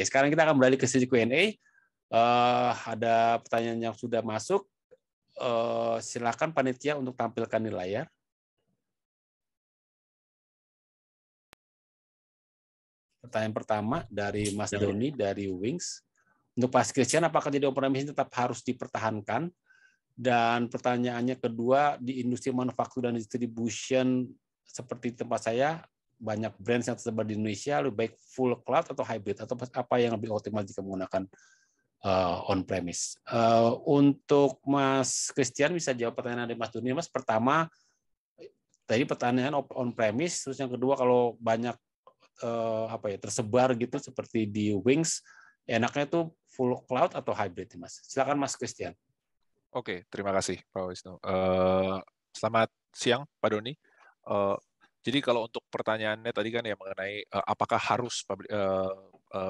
sekarang kita akan beralih ke sesi Q&A. Ada pertanyaan yang sudah masuk. Silakan panitia untuk tampilkan di layar. Pertanyaan pertama dari Mas Doni dari Wings. Untuk Pak Christian, apakah jadi on-premise tetap harus dipertahankan? Dan pertanyaannya kedua, di industri manufaktur dan distribution seperti tempat saya, banyak brand yang tersebar di Indonesia, lebih baik full cloud atau hybrid, atau apa yang lebih optimal jika menggunakan on-premise? Untuk Mas Christian, bisa jawab pertanyaan dari Mas Doni. Mas, pertama, tadi pertanyaan on-premise, terus yang kedua, kalau banyak tersebar gitu seperti di Wings, enaknya itu full cloud atau hybrid, Mas? Silakan Mas Christian. Oke, terima kasih Pak Wisnu. Selamat siang Pak Doni. Jadi kalau untuk pertanyaannya tadi kan ya mengenai apakah harus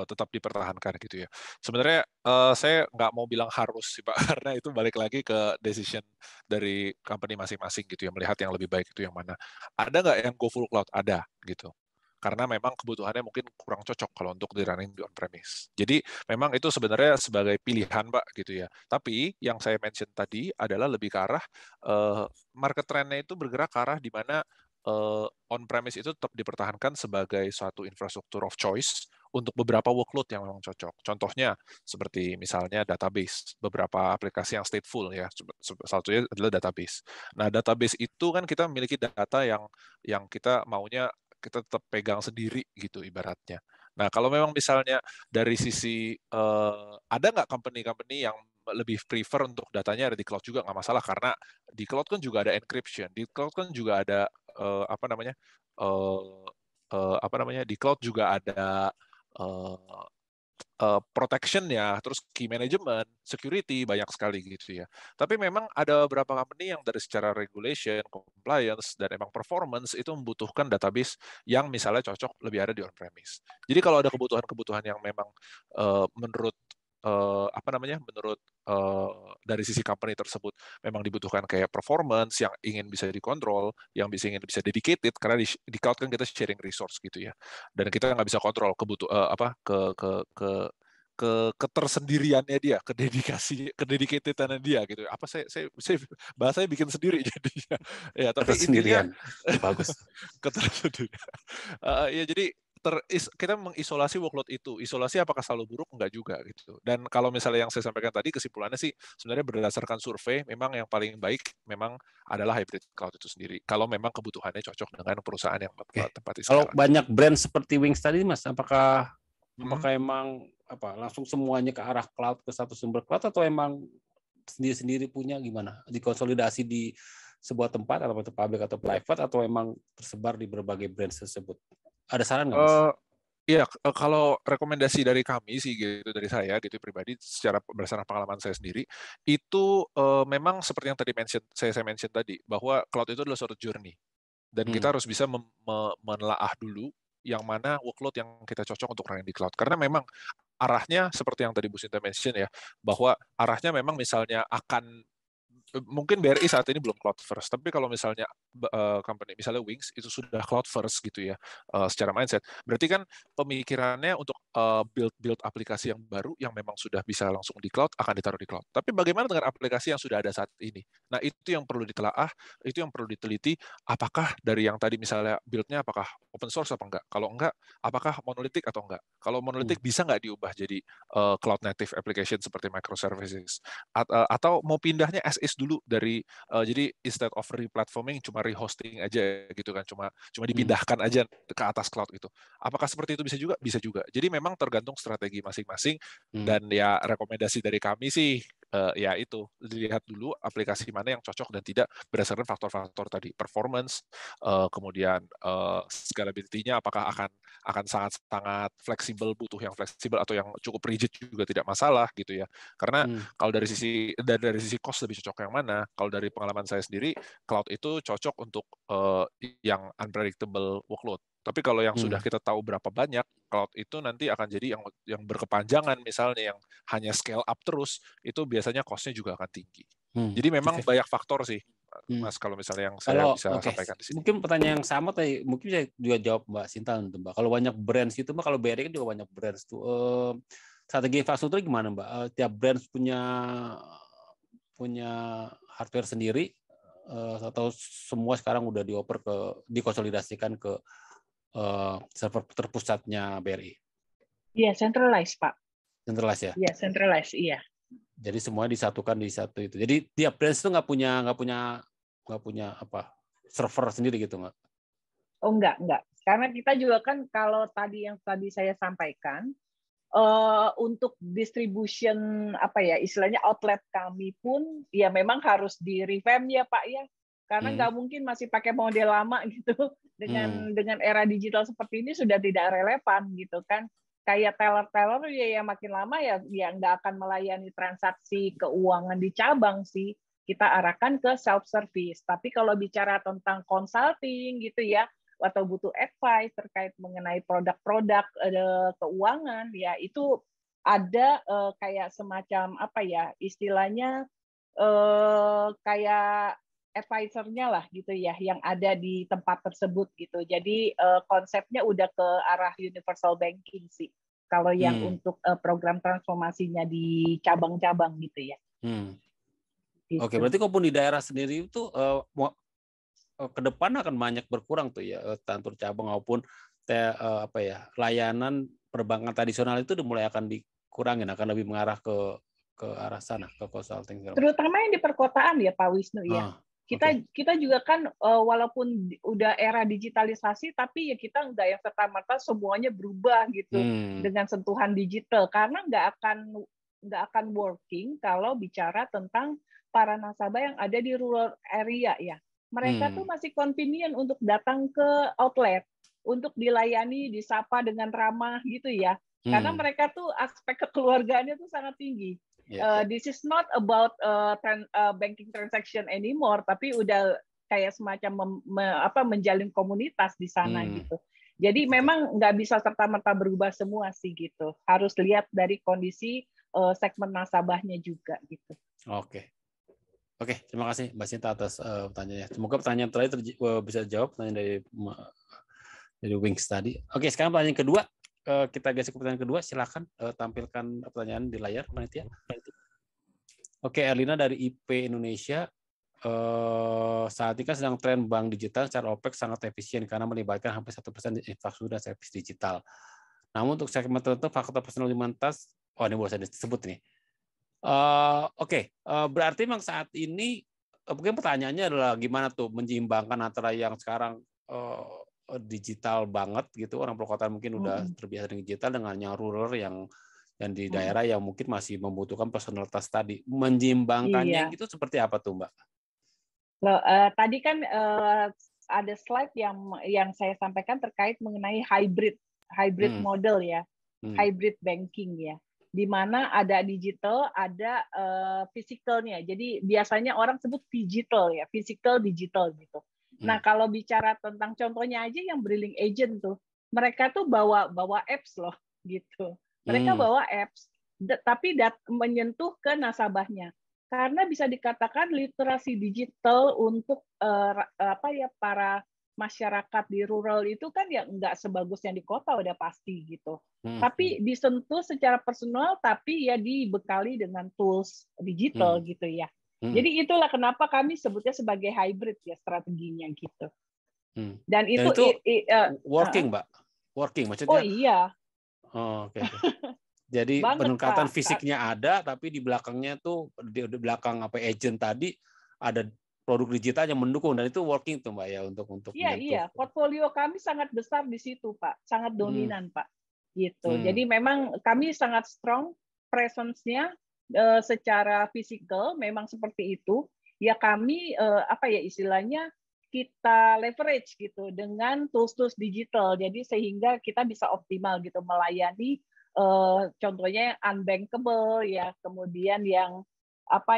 tetap dipertahankan gitu ya. Sebenarnya saya nggak mau bilang harus sih Pak, karena itu balik lagi ke decision dari company masing-masing gitu ya, melihat yang lebih baik itu yang mana. Ada nggak yang go full cloud? Ada gitu. Karena memang kebutuhannya mungkin kurang cocok kalau untuk di running di on-premise. Jadi memang itu sebenarnya sebagai pilihan Pak gitu ya. Tapi yang saya mention tadi adalah lebih ke arah market trend-nya itu bergerak ke arah di mana on-premise itu tetap dipertahankan sebagai suatu infrastruktur of choice untuk beberapa workload yang memang cocok. Contohnya seperti misalnya database, beberapa aplikasi yang stateful ya, salah satunya adalah database. Nah, database itu kan kita memiliki data yang kita maunya kita tetap pegang sendiri gitu ibaratnya. Nah, kalau memang misalnya dari sisi ada nggak company-company yang lebih prefer untuk datanya ada di cloud juga, nggak masalah, karena di cloud kan juga ada encryption, di cloud kan juga ada di cloud juga ada protection ya, terus key management, security, banyak sekali gitu ya. Tapi memang ada beberapa company yang dari secara regulation, compliance, dan emang performance itu membutuhkan database yang misalnya cocok lebih ada di on-premise. Jadi kalau ada kebutuhan-kebutuhan yang memang menurut dari sisi company tersebut memang dibutuhkan kayak performance yang ingin bisa dikontrol, yang ingin bisa dedicated, karena di cloud kan kita sharing resource gitu ya, dan kita nggak bisa kontrol ketersendiriannya dia, kededicatednya dia gitu. Apa saya bahasanya bikin sendiri jadinya. Ya, tapi intinya bagus. Ketersendirian. Ya jadi kita mengisolasi workload itu. Isolasi apakah selalu buruk? Enggak juga gitu. Dan kalau misalnya yang saya sampaikan tadi, kesimpulannya sih sebenarnya berdasarkan survei, memang yang paling baik memang adalah hybrid cloud itu sendiri. Kalau memang kebutuhannya cocok dengan perusahaan yang tempati Kalau sekarang. banyak brand seperti Wings tadi, Mas, apakah emang langsung semuanya ke arah cloud, ke satu sumber cloud, atau emang sendiri-sendiri punya gimana? Dikonsolidasi di sebuah tempat, atau public atau private, atau emang tersebar di berbagai brand tersebut? Ada saran nggak, Mas? Iya, kalau rekomendasi dari kami sih gitu, dari saya gitu pribadi, secara berdasarkan pengalaman saya sendiri, itu memang seperti yang tadi saya mention tadi, bahwa cloud itu adalah suatu journey, dan kita harus bisa menelaah dulu yang mana workload yang kita cocok untuk running di cloud. Karena memang arahnya seperti yang tadi Bu Sinta mention ya, bahwa arahnya memang misalnya mungkin BRI saat ini belum cloud first, tapi kalau misalnya company misalnya Wings itu sudah cloud first gitu ya, secara mindset, berarti kan pemikirannya untuk build aplikasi yang baru yang memang sudah bisa langsung di cloud akan ditaruh di cloud. Tapi bagaimana dengan aplikasi yang sudah ada saat ini? Nah, itu yang perlu ditelaah, itu yang perlu diteliti, apakah dari yang tadi misalnya build-nya apakah open source apa enggak? Kalau enggak, apakah monolitik atau enggak? Kalau monolitik bisa nggak diubah jadi cloud native application seperti microservices? Atau mau pindahnya as is dulu dari jadi instead of replatforming cuma rehosting aja gitu kan, cuma dipindahkan aja ke atas cloud itu. Apakah seperti itu bisa juga? Bisa juga. Jadi memang tergantung strategi masing-masing, dan ya rekomendasi dari kami sih ya itu, dilihat dulu aplikasi mana yang cocok dan tidak berdasarkan faktor-faktor tadi, performance, kemudian scalability-nya apakah akan sangat fleksibel, butuh yang fleksibel atau yang cukup rigid juga tidak masalah gitu ya. Karena kalau dari sisi cost lebih cocok yang mana? Kalau dari pengalaman saya sendiri, cloud itu cocok untuk yang unpredictable workload. Tapi kalau yang sudah kita tahu berapa banyak, cloud itu nanti akan jadi yang berkepanjangan, misalnya yang hanya scale up terus, itu biasanya cost-nya juga akan tinggi. Jadi memang banyak faktor sih Mas, kalau misalnya yang saya bisa sampaikan di sini. Mungkin pertanyaan yang sama tadi, mungkin saya juga jawab Mbak Sinta untuk Mbak. Kalau banyak brands itu Mbak, kalau BRI kan juga banyak brands tuh. Strategi infrastruktur gimana Mbak? Tiap brands punya hardware sendiri atau semua sekarang udah dikonsolidasikan ke server terpusatnya BRI? Iya, centralized Pak. Centralized ya? Iya, centralized, iya. Jadi semuanya disatukan di satu itu. Jadi tiap brands itu nggak punya apa server sendiri gitu nggak? Oh enggak. Karena kita juga kan kalau tadi saya sampaikan untuk distribution istilahnya outlet kami pun ya memang harus di revamp ya Pak ya. Karena nggak mungkin masih pakai model lama gitu dengan era digital seperti ini sudah tidak relevan gitu kan. Kayak teller ya yang makin lama ya nggak akan melayani transaksi keuangan di cabang sih. Kita arahkan ke self service. Tapi kalau bicara tentang consulting gitu ya, atau butuh advice terkait mengenai produk-produk keuangan ya itu ada kayak semacam istilahnya kayak advisor-nya lah gitu ya yang ada di tempat tersebut gitu. Jadi konsepnya udah ke arah universal banking sih. Kalau yang untuk program transformasinya di cabang-cabang gitu ya. Gitu. Oke, berarti kalaupun di daerah sendiri itu ke depan akan banyak berkurang tuh ya kantor cabang maupun layanan perbankan tradisional itu udah mulai akan dikurangin, akan lebih mengarah ke arah sana, ke consulting. Terutama yang di perkotaan ya Pak Wisnu ya. Kita juga kan walaupun udah era digitalisasi tapi ya kita nggak yang serta-merta semuanya berubah gitu dengan sentuhan digital karena nggak akan working kalau bicara tentang para nasabah yang ada di rural area ya. Mereka tuh masih convenient untuk datang ke outlet untuk dilayani, disapa dengan ramah gitu ya. Karena mereka tuh aspek kekeluargaannya tuh sangat tinggi. This is not about banking transaction anymore, tapi udah kayak semacam menjalin komunitas di sana gitu. Jadi memang nggak bisa serta-merta berubah semua sih gitu. Harus lihat dari kondisi segmen nasabahnya juga gitu. Oke, terima kasih Mbak Sinta atas pertanyaannya. Semoga pertanyaan terakhir bisa jawab pertanyaan dari Wings tadi. Oke, sekarang pertanyaan kedua. Kita geser ke pertanyaan kedua. Silakan tampilkan pertanyaan di layar, panitia. Oke, Erlina dari IP Indonesia. Saat ini kan sedang tren bank digital secara OPEX sangat efisien karena melibatkan hampir 1% infrastruktur dan servis digital. Namun untuk segmen tertentu faktor personalitas, ini boleh saya disebut nih. Berarti memang saat ini mungkin pertanyaannya adalah gimana tuh menyeimbangkan antara yang sekarang digital banget gitu, orang perkotaan mungkin udah terbiasa dengan digital dengan yang rural yang di daerah yang mungkin masih membutuhkan personalitas tadi. Menyeimbangkannya gitu seperti apa tuh Mbak? Tadi kan ada slide yang saya sampaikan terkait mengenai hybrid model ya, hybrid banking ya. Di mana ada digital, ada physicalnya. Jadi biasanya orang sebut digital ya, physical digital gitu. Nah kalau bicara tentang contohnya aja yang Brilling Agent tuh, mereka tuh bawa apps loh gitu. Mereka bawa apps, tapi menyentuh ke nasabahnya. Karena bisa dikatakan literasi digital untuk para masyarakat di rural itu kan ya nggak sebagus yang di kota udah pasti gitu. Tapi disentuh secara personal tapi ya dibekali dengan tools digital gitu ya. Jadi itulah kenapa kami sebutnya sebagai hybrid ya strateginya gitu. Dan itu working, Mbak. Working maksudnya. Oh iya. Oke. Jadi peningkatan fisiknya ada tapi di belakangnya tuh di belakang agent tadi ada produk digital yang mendukung dan itu working tuh Mbak ya untuk Iya, portfolio kami sangat besar di situ Pak, sangat dominan Pak. Gitu. Jadi memang kami sangat strong presence-nya secara fisikal memang seperti itu. Ya kami istilahnya kita leverage gitu dengan tools-tools digital. Jadi sehingga kita bisa optimal gitu melayani contohnya unbankable ya, kemudian yang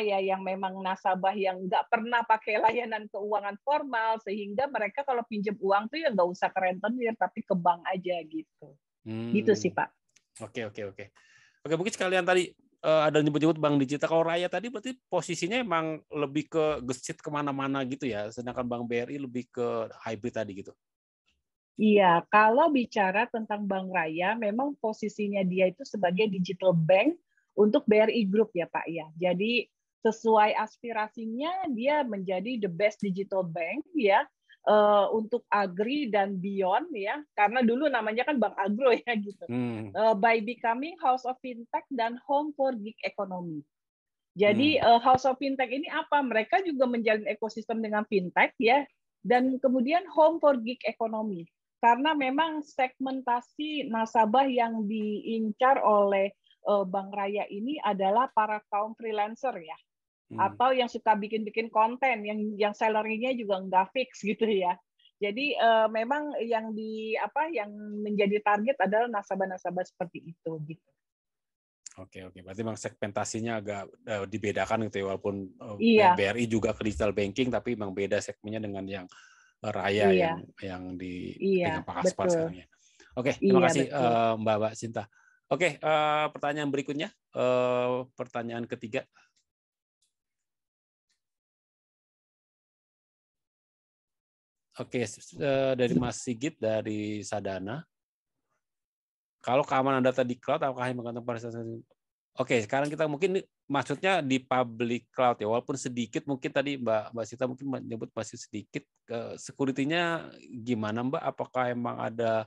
yang memang nasabah yang nggak pernah pakai layanan keuangan formal sehingga mereka kalau pinjam uang tuh ya nggak usah ke rentenir tapi ke bank aja gitu. Gitu sih Pak. Oke, mungkin sekalian tadi ada nyebut-nyebut bank digital. Kalau Raya tadi berarti posisinya emang lebih ke gesit kemana-mana gitu ya, sedangkan Bank BRI lebih ke hybrid tadi gitu. Iya, kalau bicara tentang Bank Raya, memang posisinya dia itu sebagai digital bank untuk BRI Group ya Pak ya. Jadi sesuai aspirasinya dia menjadi the best digital bank ya untuk agri dan beyond ya. Karena dulu namanya kan Bank Agro ya gitu. By becoming House of Fintech dan Home for Gig Economy. Jadi House of Fintech ini apa? Mereka juga menjalin ekosistem dengan fintech ya, dan kemudian Home for Gig Economy. Karena memang segmentasi nasabah yang diincar oleh Bank Raya ini adalah para kaum freelancer ya, atau yang suka bikin-bikin konten, yang salary-nya juga nggak fix gitu ya. Jadi memang yang menjadi target adalah nasabah-nasabah seperti itu gitu. Oke, berarti memang segmentasinya agak dibedakan gitu ya, walaupun Iya. BRI juga ke digital banking, tapi memang beda segmennya dengan yang Raya yang dipegang Pak Kaspar sekarang ya. Oke, terima kasih Mbak Sinta. Oke, pertanyaan berikutnya, pertanyaan ketiga. Oke, dari Mas Sigit dari Sadana. Kalau keamanan data di cloud, apakah yang menggunakan pada Oke, sekarang kita mungkin maksudnya di public cloud ya, walaupun sedikit mungkin tadi Mbak Sita mungkin menyebut masih sedikit. Security-nya gimana Mbak? Apakah emang ada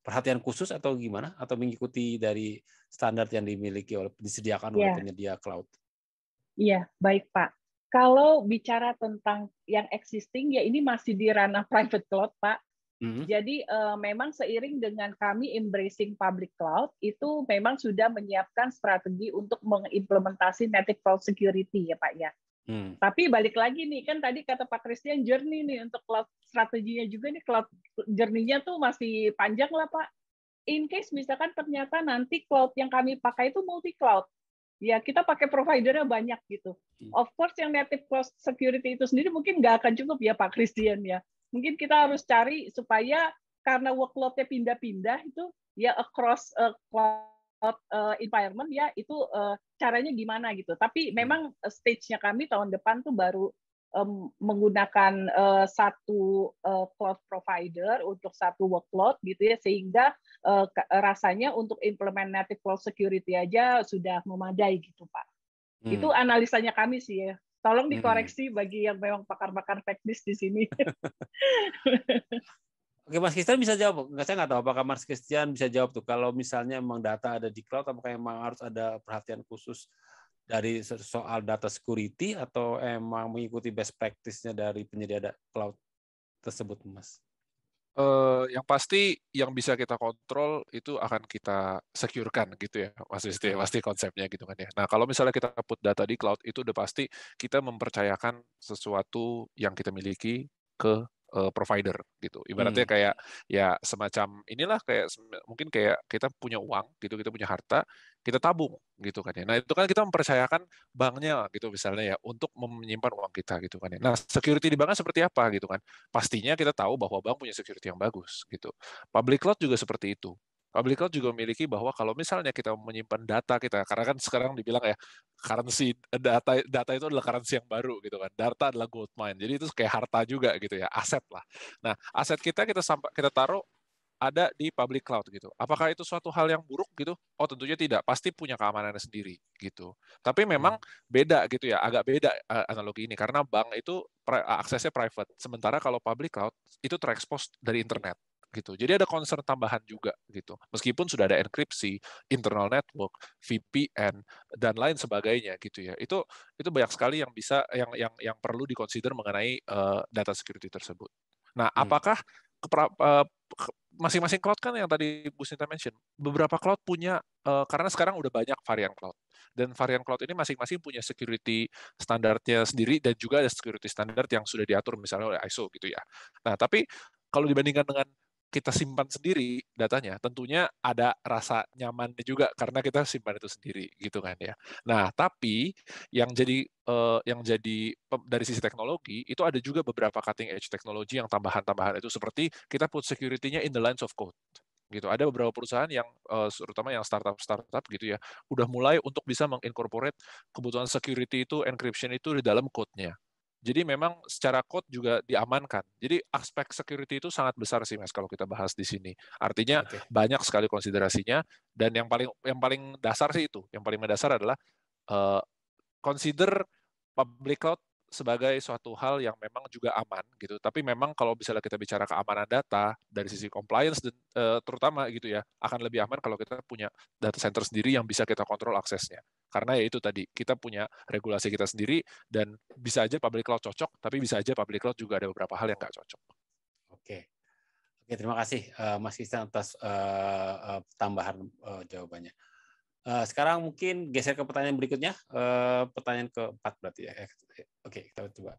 perhatian khusus atau gimana? Atau mengikuti dari standar yang dimiliki disediakan oleh penyedia cloud? Iya, baik Pak. Kalau bicara tentang yang existing ya ini masih di ranah private cloud Pak. Jadi memang seiring dengan kami embracing public cloud, itu memang sudah menyiapkan strategi untuk mengimplementasi native cloud security ya Pak ya. Tapi balik lagi nih, kan tadi kata Pak Christian journey nih untuk cloud strateginya juga nih, cloud journey-nya tuh masih panjang lah Pak. In case misalkan ternyata nanti cloud yang kami pakai itu multi cloud, ya kita pakai providernya banyak gitu. Of course yang native cloud security itu sendiri mungkin nggak akan cukup ya Pak Christian ya. Mungkin kita harus cari supaya karena workload-nya pindah-pindah itu ya across cloud environment ya itu caranya gimana gitu. Tapi memang stage-nya kami tahun depan tuh baru menggunakan satu cloud provider untuk satu workload gitu ya, sehingga rasanya untuk implement native cloud security aja sudah memadai gitu Pak. Itu analisanya kami sih ya. Tolong dikoreksi bagi yang memang pakar-pakar teknis di sini. Oke, Mas Christian bisa jawab. Saya nggak tahu apakah Mas Christian bisa jawab tuh. Kalau misalnya memang data ada di cloud, apakah memang harus ada perhatian khusus dari soal data security atau emang mengikuti best practice-nya dari penyedia cloud tersebut, Mas? Yang pasti yang bisa kita kontrol itu akan kita securekan gitu ya, Mas Risti, pasti konsepnya gitu kan ya. Nah, kalau misalnya kita put data di cloud itu udah pasti kita mempercayakan sesuatu yang kita miliki ke provider gitu. Ibaratnya kayak ya semacam inilah kayak mungkin kayak kita punya uang gitu, kita punya harta, kita tabung gitu kan ya. Nah, itu kan kita mempercayakan banknya gitu misalnya ya untuk menyimpan uang kita gitu kan ya. Nah, security di banknya seperti apa gitu kan. Pastinya kita tahu bahwa bank punya security yang bagus gitu. Public cloud juga seperti itu. Public cloud juga memiliki bahwa kalau misalnya kita menyimpan data kita, karena kan sekarang dibilang ya currency data itu adalah currency yang baru gitu kan. Data adalah gold mine. Jadi itu kayak harta juga gitu ya, aset lah. Nah, aset kita taruh ada di public cloud gitu. Apakah itu suatu hal yang buruk gitu? Oh, tentunya tidak. Pasti punya keamanannya sendiri gitu. Tapi memang beda gitu ya, agak beda analogi ini karena bank itu aksesnya private. Sementara kalau public cloud itu terekspos dari internet gitu. Jadi ada concern tambahan juga gitu. Meskipun sudah ada enkripsi, internal network, VPN dan lain sebagainya gitu ya. Itu banyak sekali yang bisa yang perlu dikonsider mengenai data security tersebut. Nah, apakah masing-masing cloud kan yang tadi Bu Sinta mention, beberapa cloud punya, karena sekarang udah banyak varian cloud. Dan varian cloud ini masing-masing punya security standarnya sendiri dan juga ada security standard yang sudah diatur misalnya oleh ISO gitu ya. Nah, tapi kalau dibandingkan dengan kita simpan sendiri datanya, tentunya ada rasa nyamannya juga karena kita simpan itu sendiri gitu kan ya. Nah, tapi yang jadi dari sisi teknologi itu ada juga beberapa cutting edge teknologi yang tambahan-tambahan itu seperti kita put security-nya in the lines of code gitu. Ada beberapa perusahaan yang terutama yang startup gitu ya, udah mulai untuk bisa mengincorporate kebutuhan security itu, encryption itu di dalam code-nya. Jadi memang secara code juga diamankan. Jadi aspek security itu sangat besar sih Mas kalau kita bahas di sini. Artinya banyak sekali konsiderasinya, dan yang paling dasar sih itu. Yang paling mendasar adalah consider public cloud sebagai suatu hal yang memang juga aman gitu. Tapi memang kalau misalnya kita bicara keamanan data dari sisi compliance dan terutama gitu ya, akan lebih aman kalau kita punya data center sendiri yang bisa kita kontrol aksesnya. Karena ya itu tadi, kita punya regulasi kita sendiri, dan bisa aja public cloud cocok, tapi bisa aja public cloud juga ada beberapa hal yang nggak cocok. Oke, terima kasih Mas Christian atas tambahan jawabannya. Sekarang mungkin geser ke pertanyaan berikutnya, pertanyaan keempat berarti ya. Oke, kita coba.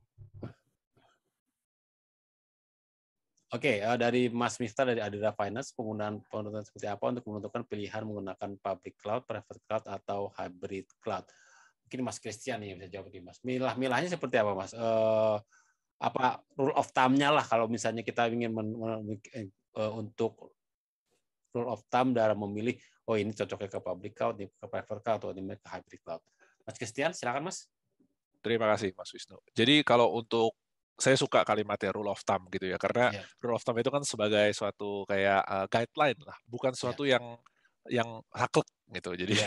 Oke, dari Mas Miftah dari Adira Finance, penggunaan seperti apa untuk menentukan pilihan menggunakan public cloud, private cloud, atau hybrid cloud? Mungkin Mas Christian yang bisa jawab nih, Mas. Milah-milahnya seperti apa, Mas? Apa rule of thumb-nya lah kalau misalnya kita ingin untuk rule of thumb dalam memilih, oh ini cocoknya ke public cloud, ini ke private cloud, atau ini ke hybrid cloud. Mas Christian, silakan Mas. Terima kasih Mas Wisnu. Jadi kalau untuk, saya suka kalimatnya rule of thumb gitu ya, karena rule of thumb itu kan sebagai suatu kayak guideline lah, bukan suatu yang saklek gitu. Jadi,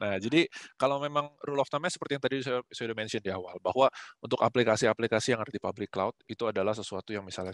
nah jadi kalau memang rule of thumb-nya seperti yang tadi saya sudah mention di awal, bahwa untuk aplikasi-aplikasi yang ada di public cloud itu adalah sesuatu yang misalnya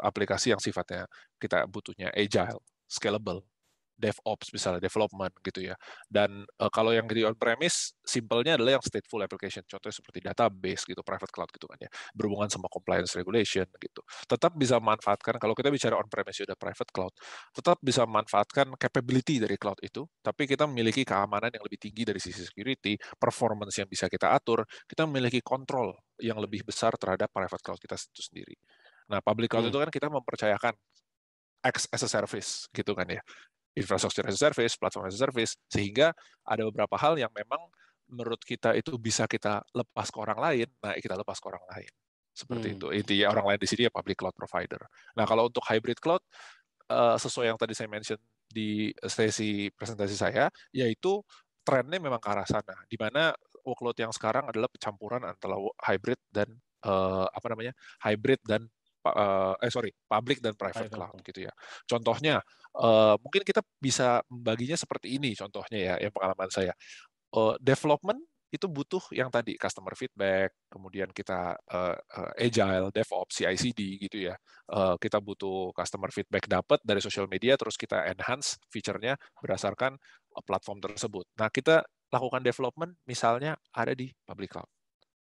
aplikasi yang sifatnya kita butuhnya agile, scalable, DevOps misalnya, development gitu ya. Dan kalau yang di on-premise, simpelnya adalah yang stateful application, contohnya seperti database gitu, private cloud gitu kan ya, berhubungan sama compliance regulation gitu. Tetap bisa memanfaatkan, kalau kita bicara on-premise udah private cloud, tetap bisa memanfaatkan capability dari cloud itu, tapi kita memiliki keamanan yang lebih tinggi dari sisi security, performance yang bisa kita atur, kita memiliki kontrol yang lebih besar terhadap private cloud kita itu sendiri. Nah, public cloud itu kan kita mempercayakan X as a service gitu kan ya, infrastructure as a service, platform as a service, sehingga ada beberapa hal yang memang menurut kita itu bisa kita lepas ke orang lain, nah kita lepas ke orang lain. Seperti itu. Intinya orang lain di sini ya public cloud provider. Nah, kalau untuk hybrid cloud, sesuai yang tadi saya mention di sesi presentasi saya, yaitu trennya memang ke arah sana, di mana workload yang sekarang adalah pencampuran antara hybrid dan hybrid dan public dan private cloud gitu ya. Contohnya, mungkin kita bisa membaginya seperti ini. Contohnya ya, yang pengalaman saya, development itu butuh yang tadi customer feedback, kemudian kita agile, DevOps, CI/CD gitu ya. Kita butuh customer feedback dapat dari social media, terus kita enhance feature-nya berdasarkan platform tersebut. Nah, kita lakukan development misalnya ada di public cloud.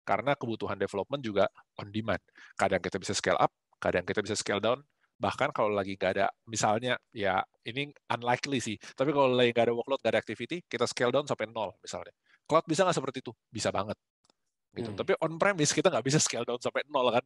Karena kebutuhan development juga on demand. Kadang kita bisa scale up, kadang kita bisa scale down, bahkan kalau lagi nggak ada, misalnya, ya ini unlikely sih, tapi kalau lagi nggak ada workload, nggak ada activity, kita scale down sampai 0 misalnya. Cloud bisa nggak seperti itu? Bisa banget. Gitu. Tapi on-premise kita nggak bisa scale down sampai 0 kan,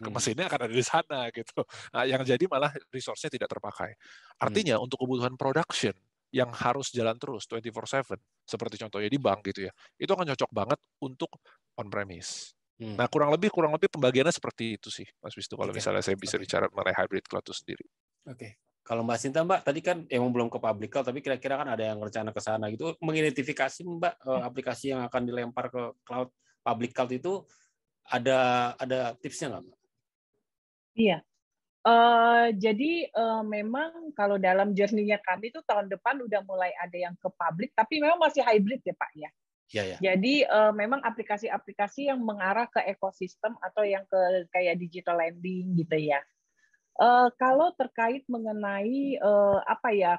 mesinnya akan ada di sana gitu. Nah, yang jadi malah resource-nya tidak terpakai. Artinya untuk kebutuhan production yang harus jalan terus 24/7, seperti contohnya di bank gitu ya, itu akan cocok banget untuk on-premise. Nah, kurang lebih pembagiannya seperti itu sih, Mas Wisnu, kalau misalnya saya bisa bicara mengenai hybrid cloud itu sendiri. Oke. Kalau Mbak Sinta, Mbak, tadi kan emang belum ke public cloud, tapi kira-kira kan ada yang rencana ke sana gitu. Mengidentifikasi, Mbak, aplikasi yang akan dilempar ke cloud, public cloud itu ada tipsnya nggak, Mbak? Iya. Jadi memang kalau dalam journey-nya kami itu tahun depan udah mulai ada yang ke public, tapi memang masih hybrid ya Pak ya. Ya. Jadi memang aplikasi-aplikasi yang mengarah ke ekosistem atau yang ke kayak digital lending gitu ya. Kalau terkait mengenai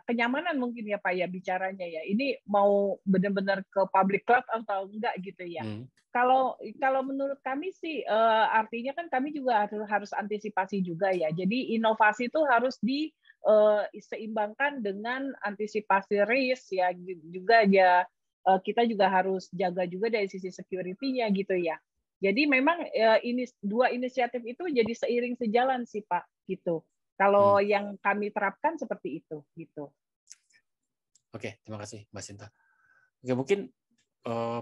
kenyamanan mungkin ya Pak ya bicaranya ya. Ini mau benar-benar ke public cloud atau enggak gitu ya. Kalau menurut kami sih artinya kan kami juga harus antisipasi juga ya. Jadi inovasi itu harus diseimbangkan dengan antisipasi risk ya juga ya. Kita juga harus jaga juga dari sisi security-nya gitu ya. Jadi memang ini dua inisiatif itu jadi seiring sejalan sih Pak gitu. Kalau yang kami terapkan seperti itu gitu. Oke, terima kasih Mbak Sinta. Oke, mungkin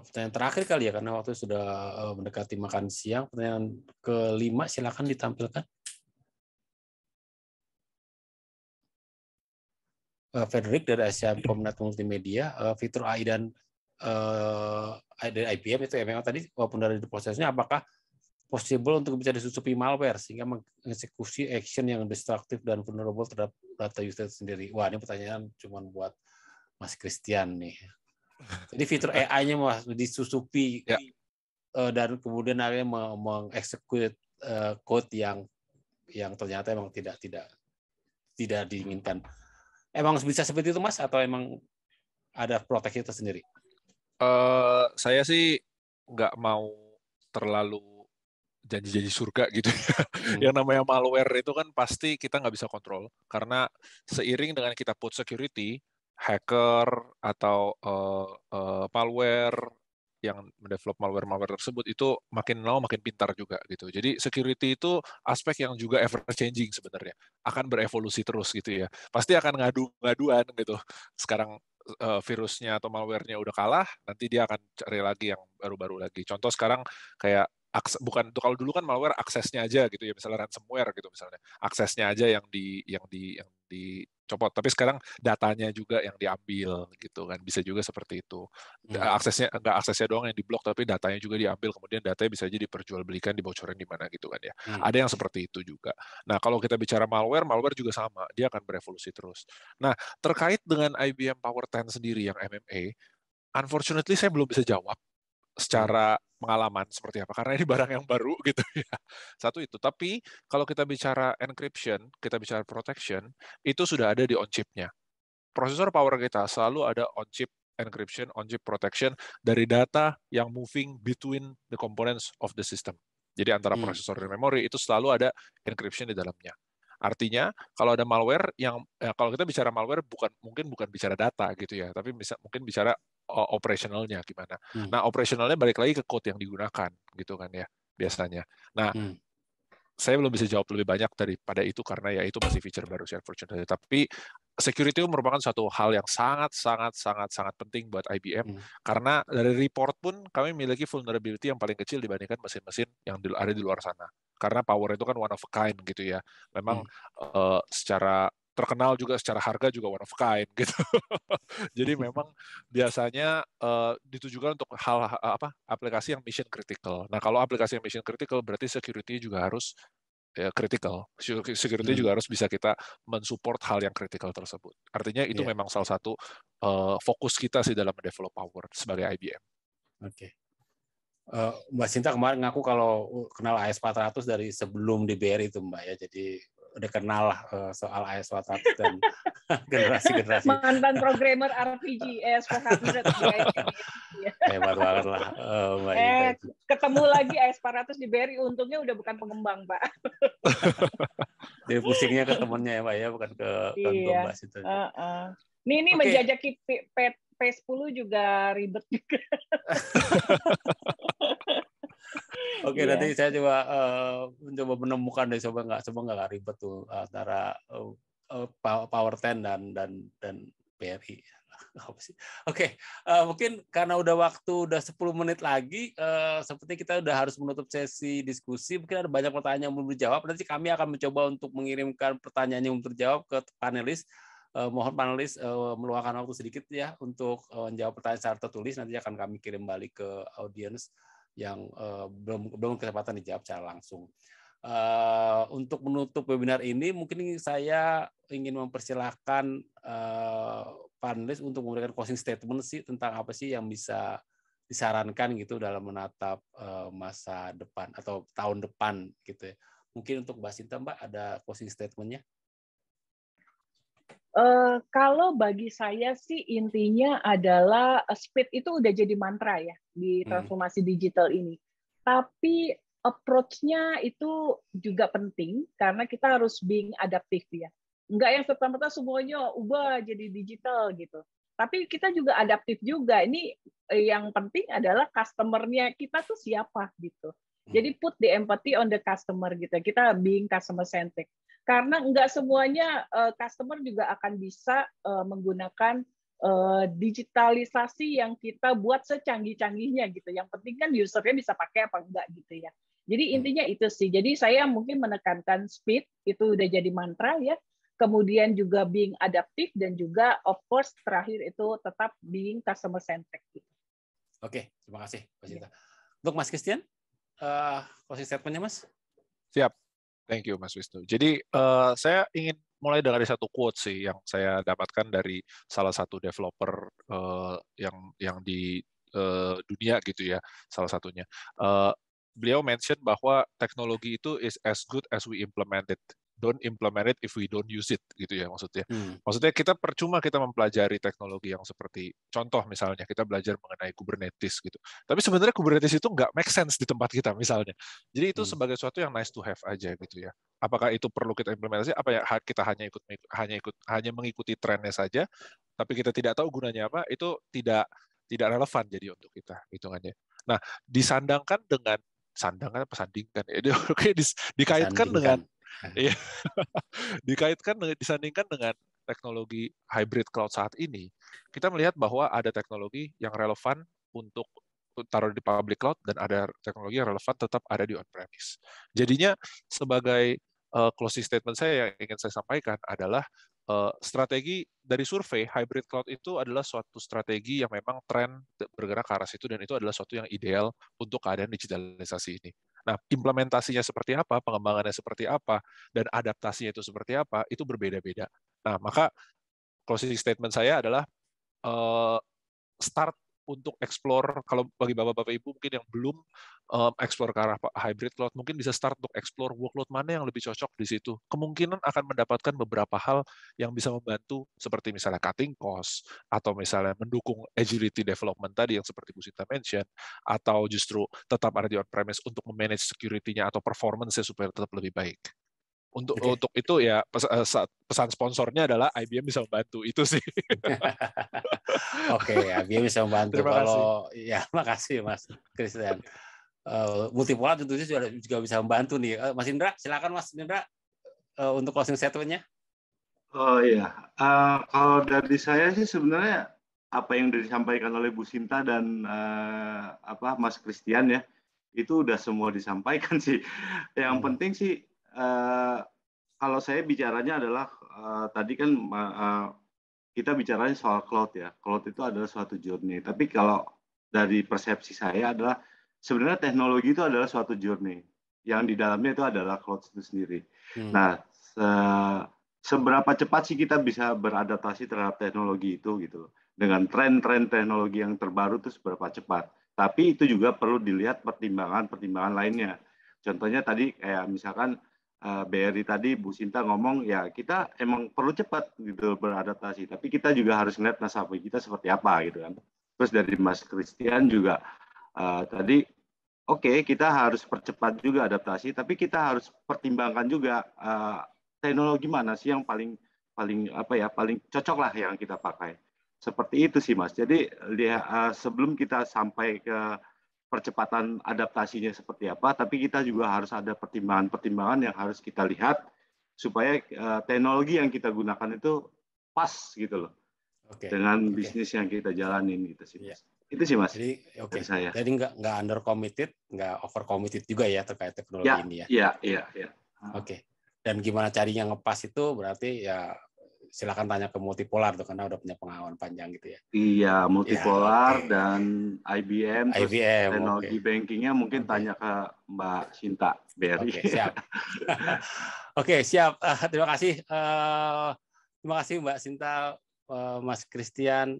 pertanyaan terakhir kali ya karena waktu sudah mendekati makan siang. Pertanyaan kelima silakan ditampilkan. Frederick dari Asian Comnet Multimedia, fitur AI dan dari IBM itu ya memang tadi walaupun dari prosesnya apakah possible untuk bisa disusupi malware sehingga mengeksekusi action yang destruktif dan vulnerable terhadap data user sendiri. Wah, ini pertanyaan cuma buat Mas Christian nih. Jadi fitur AI-nya Mas disusupi ya. Dan kemudian akhirnya mengeksekut code yang ternyata emang tidak diinginkan. Emang bisa seperti itu Mas atau emang ada proteksi tersendiri? Saya sih nggak mau terlalu janji-janji surga gitu ya. Yang namanya malware itu kan pasti kita nggak bisa kontrol karena seiring dengan kita put security, hacker atau malware yang mendevelop malware tersebut itu makin lama makin pintar juga gitu. Jadi security itu aspek yang juga ever changing sebenarnya, akan berevolusi terus gitu ya. Pasti akan ngadu-ngaduan gitu. Sekarang virusnya atau malware-nya udah kalah, nanti dia akan cari lagi yang baru-baru lagi. Contoh sekarang kayak bukan kalau dulu kan malware aksesnya aja gitu ya, misalnya ransomware gitu misalnya, aksesnya aja yang dicopot, tapi sekarang datanya juga yang diambil gitu kan, bisa juga seperti itu. Nggak aksesnya doang yang diblok, tapi datanya juga diambil, kemudian datanya bisa jadi diperjualbelikan, dibocorin di mana gitu kan ya. Ada yang seperti itu juga. Nah kalau kita bicara malware juga sama, dia akan berevolusi terus. Nah terkait dengan IBM Power 10 sendiri yang MMA, unfortunately saya belum bisa jawab secara pengalaman seperti apa, karena ini barang yang baru gitu ya. Satu itu, tapi kalau kita bicara encryption, kita bicara protection, itu sudah ada di on-chip-nya. Prosesor power kita selalu ada on-chip encryption, on-chip protection dari data yang moving between the components of the system. Jadi antara prosesor dan memori itu selalu ada encryption di dalamnya. Artinya kalau ada malware kalau kita bicara malware mungkin bukan bicara data gitu ya, tapi mungkin bicara operationalnya gimana. Nah, operationalnya balik lagi ke code yang digunakan gitu kan ya biasanya. Nah, saya belum bisa jawab lebih banyak daripada itu karena ya itu masih feature baru sih unfortunately. Tapi security itu merupakan suatu hal yang sangat penting buat IBM karena dari report pun kami memiliki vulnerability yang paling kecil dibandingkan mesin-mesin yang ada di luar sana. Karena power itu kan one of a kind gitu ya. Memang secara terkenal juga secara harga juga one of a kind gitu. Jadi memang biasanya ditujukan untuk aplikasi yang mission critical. Nah, kalau aplikasi yang mission critical berarti security juga harus critical. Security juga harus bisa kita mensupport hal yang critical tersebut. Artinya itu memang salah satu fokus kita sih dalam mendevelop power sebagai IBM. Oke. Mbak Sinta kemarin ngaku kalau kenal AS400 dari sebelum di BRI itu Mbak ya. Jadi udah kenal lah soal AS400 dan generasi-generasi. Mantan programmer RPG AS400 di IT. Hebat banget lah Mbak Sinta. Ketemu lagi AS400 di BRI, untungnya udah bukan pengembang Pak. Dia pusingnya ke temennya ya Mbak ya, bukan ke Mbak Sinta. Ini menjajaki P10 juga ribet juga. Oke, nanti saya coba mencoba menemukan deh, coba nggak ribet tuh antara Power 10 dan BRI. Oke, mungkin karena waktu udah 10 menit lagi, seperti kita udah harus menutup sesi diskusi. Mungkin ada banyak pertanyaan yang belum dijawab. Nanti kami akan mencoba untuk mengirimkan pertanyaan yang belum terjawab ke panelis. Mohon panelis meluangkan waktu sedikit ya untuk menjawab pertanyaan secara tertulis. Nanti akan kami kirim balik ke audiens yang belum kesempatan dijawab secara langsung. Untuk menutup webinar ini, mungkin saya ingin mempersilahkan panelis untuk memberikan closing statement sih tentang apa sih yang bisa disarankan gitu dalam menatap masa depan atau tahun depan gitu ya. Mungkin untuk Mbak Sinta, Mbak, ada closing statement-nya? Kalau bagi saya sih intinya adalah speed itu udah jadi mantra ya di transformasi digital ini. Tapi approach-nya itu juga penting karena kita harus being adaptif ya. Enggak yang serta-merta semuanya ubah jadi digital gitu. Tapi kita juga adaptif juga. Ini yang penting adalah customer-nya kita tuh siapa gitu. Jadi put the empathy on the customer gitu. Kita being customer centric. Karena nggak semuanya customer juga akan bisa menggunakan digitalisasi yang kita buat secanggih-canggihnya gitu. Yang penting kan usernya bisa pakai apa enggak gitu ya. Jadi intinya itu sih. Jadi saya mungkin menekankan speed itu udah jadi mantra ya. kemudian juga being adaptive, dan juga of course terakhir itu tetap being customer centric. Oke, terima kasih Mas Sinta. Untuk Mas Christian, closing statement-nya Mas? Siap. Thank you, Mas Wisnu. Jadi saya ingin mulai dari satu quote sih yang saya dapatkan dari salah satu developer yang di dunia gitu ya, salah satunya. Beliau mention bahwa teknologi itu is as good as we implement it. Don't implement it if we don't use it, gitu ya maksudnya. Maksudnya kita percuma kita mempelajari teknologi yang seperti contoh misalnya kita belajar mengenai Kubernetes gitu. Tapi sebenarnya Kubernetes itu nggak make sense di tempat kita misalnya. Jadi itu sebagai sesuatu yang nice to have aja gitu ya. Apakah itu perlu kita implementasi? Apa ya kita hanya mengikuti trennya saja, tapi kita tidak tahu gunanya apa? Itu tidak relevan jadi untuk kita hitungannya. Nah, disandingkan dengan dikaitkan dengan ya, disandingkan dengan teknologi hybrid cloud saat ini, kita melihat bahwa ada teknologi yang relevan untuk taruh di public cloud dan ada teknologi yang relevan tetap ada di on-premise. Jadinya sebagai closing statement saya yang ingin saya sampaikan adalah strategi dari survei hybrid cloud itu adalah suatu strategi yang memang tren bergerak ke arah situ dan itu adalah suatu yang ideal untuk keadaan digitalisasi ini. Nah, implementasinya seperti apa, pengembangannya seperti apa, dan adaptasinya itu seperti apa, itu berbeda-beda. Nah, maka closing statement saya adalah start untuk explore, kalau bagi Bapak-Bapak Ibu mungkin yang belum explore ke arah hybrid cloud, mungkin bisa start untuk explore workload mana yang lebih cocok di situ. Kemungkinan akan mendapatkan beberapa hal yang bisa membantu, seperti misalnya cutting cost, atau misalnya mendukung agility development tadi yang seperti Bu Sinta mention, atau justru tetap ada di on-premise untuk memanage security-nya atau performance-nya supaya tetap lebih baik. Untuk itu ya pesan sponsornya adalah IBM bisa membantu itu sih. Oke, IBM bisa membantu. Terima kasih. Ya, makasih Mas Christian. Multipolar tentunya juga bisa membantu nih. Mas Indra, silakan Mas Indra untuk closing statement-nya. Oh iya, kalau dari saya sih sebenarnya apa yang disampaikan oleh Bu Sinta dan Mas Christian ya, itu udah semua disampaikan sih. Yang penting sih kalau saya bicaranya adalah tadi kan kita bicaranya soal cloud ya. Cloud itu adalah suatu journey. Tapi kalau dari persepsi saya adalah sebenarnya teknologi itu adalah suatu journey. Yang di dalamnya itu adalah cloud itu sendiri. Nah, seberapa cepat sih kita bisa beradaptasi terhadap teknologi itu gitu. Dengan tren-tren teknologi yang terbaru itu seberapa cepat. Tapi itu juga perlu dilihat pertimbangan-pertimbangan lainnya. Contohnya tadi kayak misalkan BRI tadi Bu Sinta ngomong ya kita emang perlu cepat gitu beradaptasi, tapi kita juga harus ngeliat nasabah kita seperti apa gitu kan. Terus dari Mas Christian juga tadi oke, kita harus percepat juga adaptasi, tapi kita harus pertimbangkan juga teknologi mana sih yang paling cocok lah yang kita pakai. Seperti itu sih Mas. Jadi sebelum kita sampai ke percepatan adaptasinya seperti apa, tapi kita juga harus ada pertimbangan-pertimbangan yang harus kita lihat supaya teknologi yang kita gunakan itu pas gitu loh dengan bisnis yang kita jalanin gitu sih. Mas. Itu sih Mas. Jadi dari saya. Jadi nggak under committed, nggak over committed juga ya terkait teknologi ini ya. Iya. Oke. Dan gimana carinya ngepas itu berarti ya silakan tanya ke multipolar tuh karena udah punya pengalaman panjang gitu ya. Iya, multipolar dan IBM, terus teknologi bankingnya mungkin tanya ke Mbak Sinta BRI. Oke, siap. Oke, siap. Terima kasih. Terima kasih Mbak Sinta, Mas Christian,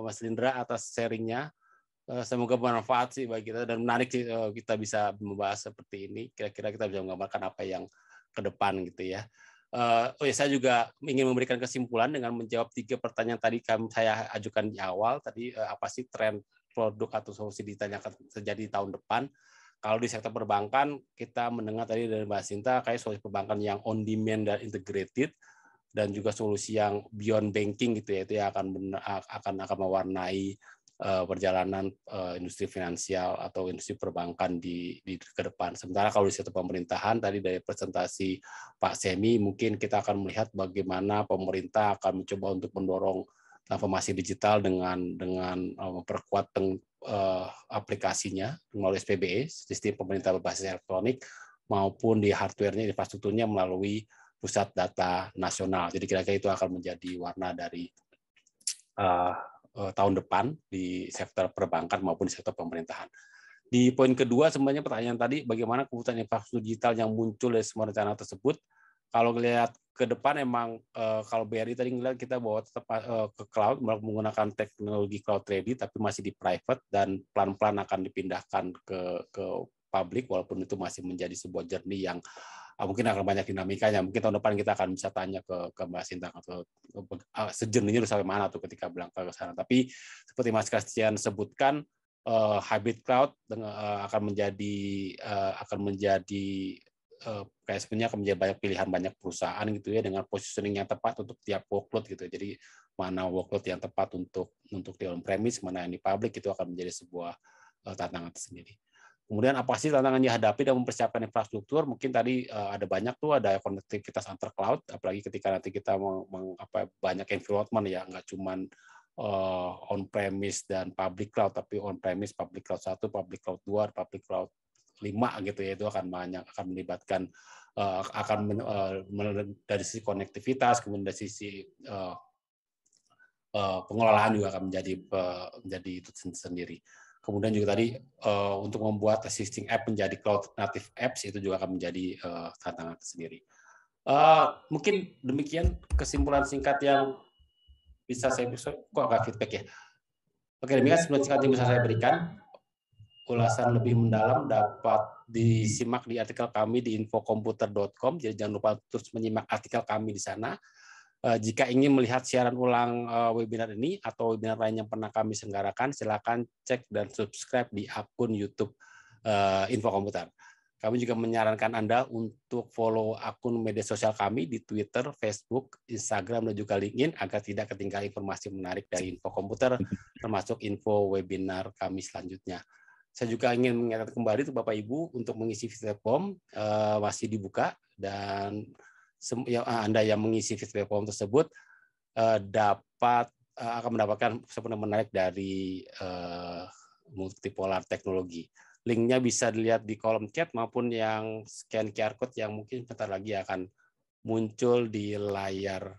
Mas Lindra atas sharingnya. Semoga bermanfaat sih bagi kita dan menarik sih kita bisa membahas seperti ini. Kira-kira kita bisa menggambarkan apa yang ke depan gitu ya. Saya juga ingin memberikan kesimpulan dengan menjawab 3 pertanyaan tadi saya ajukan di awal. Tadi apa sih tren produk atau solusi ditanyakan terjadi tahun depan? Kalau di sektor perbankan kita mendengar tadi dari Mbak Sinta kayak solusi perbankan yang on demand dan integrated dan juga solusi yang beyond banking gitu ya, itu yang akan mewarnai perjalanan industri finansial atau industri perbankan di ke depan. Sementara kalau di sektor pemerintahan tadi dari presentasi Pak Semi mungkin kita akan melihat bagaimana pemerintah akan mencoba untuk mendorong transformasi digital dengan memperkuat aplikasinya melalui SPBE, sistem pemerintah berbasis elektronik, maupun di hardware-nya, infrastrukturnya melalui pusat data nasional. Jadi kira-kira itu akan menjadi warna dari tahun depan di sektor perbankan maupun di sektor pemerintahan. Di poin kedua sebenarnya pertanyaan tadi, bagaimana kebutuhan infrastruktur digital yang muncul dari semua rencana tersebut. Kalau lihat ke depan emang kalau BRI tadi ngelihat kita bawa tetap ke cloud menggunakan teknologi cloud ready, tapi masih di private dan pelan-pelan akan dipindahkan ke publik, walaupun itu masih menjadi sebuah journey yang mungkin akan banyak dinamikanya. Mungkin tahun depan kita akan bisa tanya ke Mbak Sinta atau sejerninya udah sampai mana tuh ketika berangkat ke sana. Tapi seperti Mas Christian sebutkan, hybrid cloud akan menjadi kayak sebenarnya akan menjadi banyak pilihan banyak perusahaan gitu ya, dengan positioning yang tepat untuk tiap workload gitu. Jadi mana workload yang tepat untuk di on premise, mana yang di public, itu akan menjadi sebuah tantangan tersendiri. Kemudian apa sih tantangan yang dihadapi dan mempersiapkan infrastruktur? Mungkin tadi ada banyak tuh, ada konektivitas antar cloud, apalagi ketika nanti kita banyak environment ya, nggak cuman on-premise dan public cloud, tapi on-premise, public cloud 1, public cloud 2, public cloud 5 gitu ya, itu akan melibatkan dari sisi konektivitas, kemudian dari sisi pengelolaan juga akan menjadi itu sendiri. Kemudian juga tadi untuk membuat existing app menjadi cloud native apps itu juga akan menjadi tantangan tersendiri. Mungkin demikian kesimpulan singkat yang bisa saya kok agak feedback ya. Oke, demikian kesimpulan singkat yang bisa saya berikan. Ulasan lebih mendalam dapat disimak di artikel kami di infokomputer.com. Jadi jangan lupa terus menyimak artikel kami di sana. Jika ingin melihat siaran ulang webinar ini atau webinar lain yang pernah kami selenggarakan, silakan cek dan subscribe di akun YouTube Info Komputer. Kami juga menyarankan Anda untuk follow akun media sosial kami di Twitter, Facebook, Instagram, dan juga LinkedIn agar tidak ketinggalan informasi menarik dari Info Komputer, termasuk info webinar kami selanjutnya. Saya juga ingin mengingatkan kembali untuk Bapak Ibu untuk mengisi feedback form masih dibuka, dan Anda yang mengisi feedback form tersebut akan mendapatkan sesuatu menarik dari multipolar teknologi. Linknya bisa dilihat di kolom chat maupun yang scan QR code yang mungkin sebentar lagi akan muncul di layar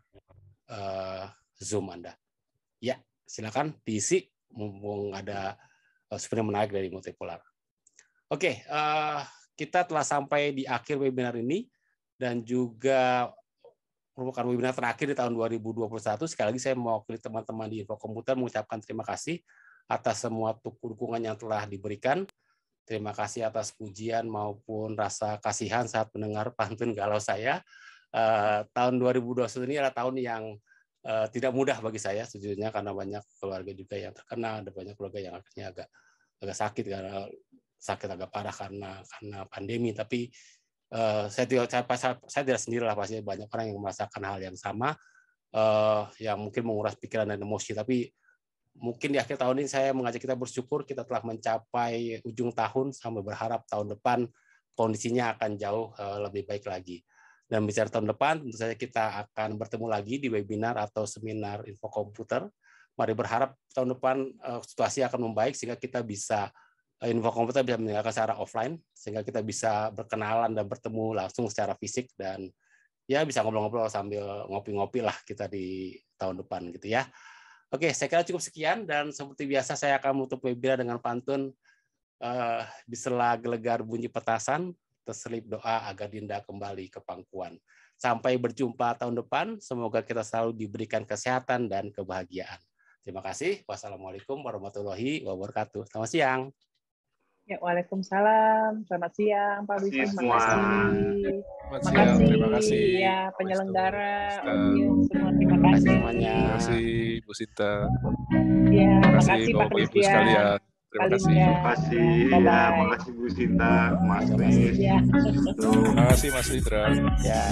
Zoom Anda. Ya, silakan diisi mumpung ada sebenarnya menarik dari multipolar. Oke, kita telah sampai di akhir webinar ini dan juga merupakan webinar terakhir di tahun 2021. Sekali lagi saya mewakili teman-teman di Info Komputer mengucapkan terima kasih atas semua dukungan yang telah diberikan. Terima kasih atas pujian maupun rasa kasihan saat mendengar pantun galau saya. Tahun 2021 ini adalah tahun yang tidak mudah bagi saya sejujurnya, karena banyak keluarga juga yang terkena, ada banyak keluarga yang akhirnya agak sakit karena sakit agak parah karena pandemi. Tapi saya tidak sendiri lah, pasti banyak orang yang merasakan hal yang sama, yang mungkin menguras pikiran dan emosi. Tapi mungkin di akhir tahun ini saya mengajak kita bersyukur kita telah mencapai ujung tahun, sambil berharap tahun depan kondisinya akan jauh lebih baik lagi. Dan bicara tahun depan, tentu saja kita akan bertemu lagi di webinar atau seminar Info Komputer. Mari berharap tahun depan situasi akan membaik sehingga kita bisa Info Komputer bisa menyelenggarakan secara offline, sehingga kita bisa berkenalan dan bertemu langsung secara fisik, dan ya bisa ngobrol-ngobrol sambil ngopi-ngopi lah kita di tahun depan gitu ya. Oke, saya kira cukup sekian, dan seperti biasa saya akan menutup webinar dengan pantun di sela gelegar bunyi petasan, terselip doa agar Dinda kembali ke pangkuan. Sampai berjumpa tahun depan, semoga kita selalu diberikan kesehatan dan kebahagiaan. Terima kasih. Wassalamualaikum warahmatullahi wabarakatuh. Selamat siang. Ya, waalaikumsalam. Selamat siang, Pak Wisnu. Terima kasih. Terima kasih. Ya, penyelenggara, audiens semua. Terima kasih semuanya. Terima kasih, Bu Sinta. Ya, Terima kasih Pak Bapak Ibu Christian. sekalian. Terima kasih. Terima kasih. Ya, terima kasih Bu Sinta, Mas Kris. Ya. Terima kasih Mas Lindra. Ya.